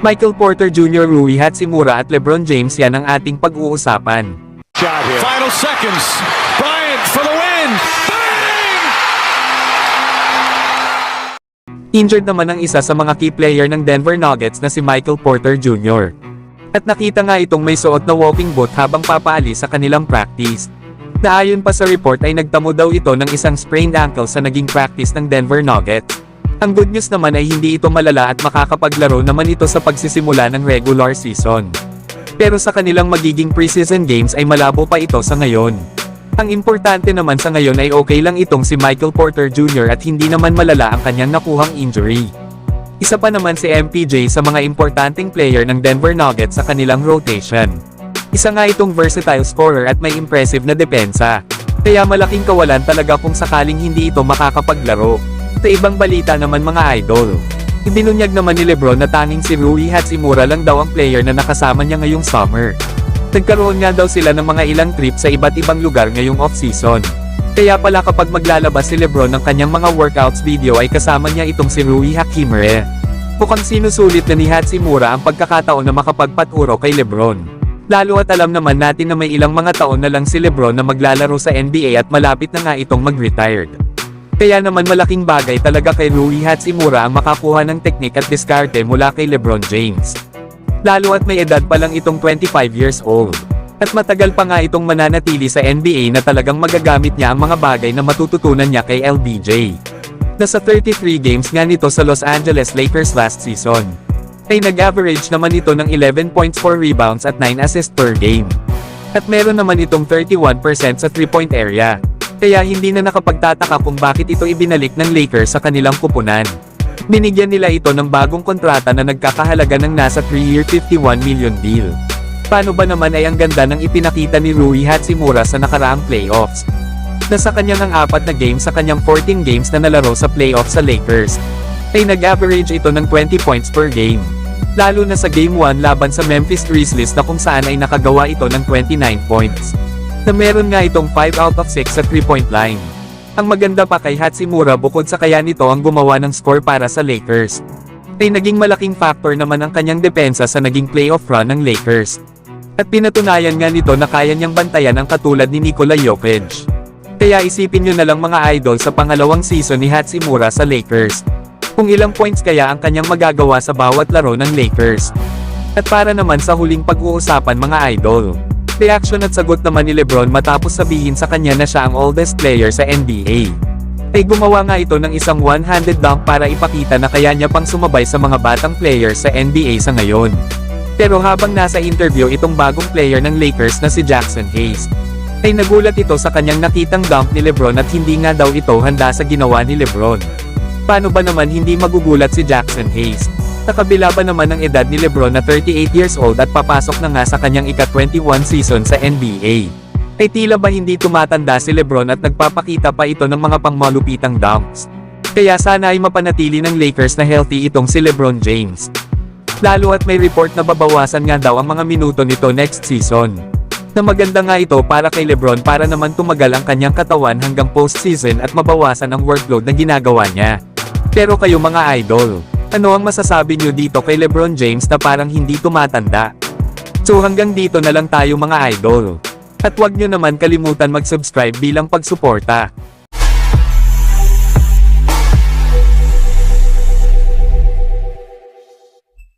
Michael Porter Jr., Rui Hachimura at LeBron James, yan ang ating pag-uusapan. Final seconds. Bryant for the win. Bang! Injured naman ang isa sa mga key player ng Denver Nuggets na si Michael Porter Jr. At nakita nga itong may suot na walking boot habang papaalis sa kanilang practice. Na ayon pa sa report ay nagtamo daw ito ng isang sprained ankle sa naging practice ng Denver Nuggets. Ang good news naman ay hindi ito malala at makakapaglaro naman ito sa pagsisimula ng regular season. Pero sa kanilang magiging preseason games ay malabo pa ito sa ngayon. Ang importante naman sa ngayon ay okay lang itong si Michael Porter Jr. at hindi naman malala ang kanyang nakuhang injury. Isa pa naman si MPJ sa mga importanteng player ng Denver Nuggets sa kanilang rotation. Isa nga itong versatile scorer at may impressive na depensa. Kaya malaking kawalan talaga kung sakaling hindi ito makakapaglaro. Sa ibang balita naman mga idol, ibinunyag naman ni LeBron na tanging si Rui Hachimura lang daw ang player na nakasama niya ngayong summer. Nagkaroon nga daw sila ng mga ilang trip sa iba't ibang lugar ngayong off-season. Kaya pala kapag maglalabas si LeBron ng kanyang mga workouts video ay kasama niya itong si Rui Hachimura. Mukhang sinusulit na ni Hachimura ang pagkakataon na makapagpaturo kay LeBron. Lalo at alam naman natin na may ilang mga taon na lang si LeBron na maglalaro sa NBA at malapit na nga itong mag-retired. Kaya naman malaking bagay talaga kay Rui Hachimura ang makakuha ng teknik at diskarte mula kay LeBron James. Lalo at may edad pa lang itong 25 years old. At matagal pa nga itong mananatili sa NBA na talagang magagamit niya ang mga bagay na matututunan niya kay LBJ. Nasa 33 games nga nito sa Los Angeles Lakers last season. Ay nag-average naman ito ng 11 points, 4 rebounds at 9 assists per game. At meron naman itong 31% sa 3-point area. Kaya hindi na nakapagtataka kung bakit ito ibinalik ng Lakers sa kanilang kupunan. Binigyan nila ito ng bagong kontrata na nagkakahalaga ng nasa 3-year $51 million deal. Paano ba naman ay ang ganda ng ipinakita ni Rui Hachimura sa nakaraang playoffs. Nasa kanyang ang 4 na games sa kanyang 14 games na nalaro sa playoffs sa Lakers. Ay nag-average ito ng 20 points per game. Lalo na sa Game 1 laban sa Memphis Grizzlies na kung saan ay nakagawa ito ng 29 points. Na meron nga itong 5 out of 6 sa 3-point line. Ang maganda pa kay Hachimura bukod sa kaya nito ang gumawa ng score para sa Lakers. Ay naging malaking factor naman ang kanyang depensa sa naging playoff run ng Lakers. At pinatunayan nga nito na kaya niyang bantayan ang katulad ni Nikola Jokic. Kaya isipin nyo na lang mga idol sa pangalawang season ni Hachimura sa Lakers. Kung ilang points kaya ang kanyang magagawa sa bawat laro ng Lakers. At para naman sa huling pag-uusapan mga idol. Reaksyon at sagot naman ni LeBron matapos sabihin sa kanya na siya ang oldest player sa NBA. Ay gumawa nga ito ng isang one-handed dunk para ipakita na kaya niya pang sumabay sa mga batang players sa NBA sa ngayon. Pero habang nasa interview itong bagong player ng Lakers na si Jackson Hayes, ay nagulat ito sa kanyang nakitang dunk ni LeBron at hindi nga daw ito handa sa ginawa ni LeBron. Paano ba naman hindi magugulat si Jackson Hayes? Sa kabila ba naman ng edad ni LeBron na 38 years old at papasok na nga sa kanyang ika-21 season sa NBA? Ay tila ba hindi tumatanda si LeBron at nagpapakita pa ito ng mga pangmalupitang dunks? Kaya sana ay mapanatili ng Lakers na healthy itong si LeBron James. Lalo at may report na babawasan nga daw ang mga minuto nito next season. Na maganda nga ito para kay LeBron para naman tumagal ang kanyang katawan hanggang postseason at mabawasan ang workload na ginagawa niya. Pero kayo mga idol, ano ang masasabi nyo dito kay LeBron James na parang hindi tumatanda? So hanggang dito na lang tayo mga idol. At huwag nyo naman kalimutan mag-subscribe bilang pagsuporta.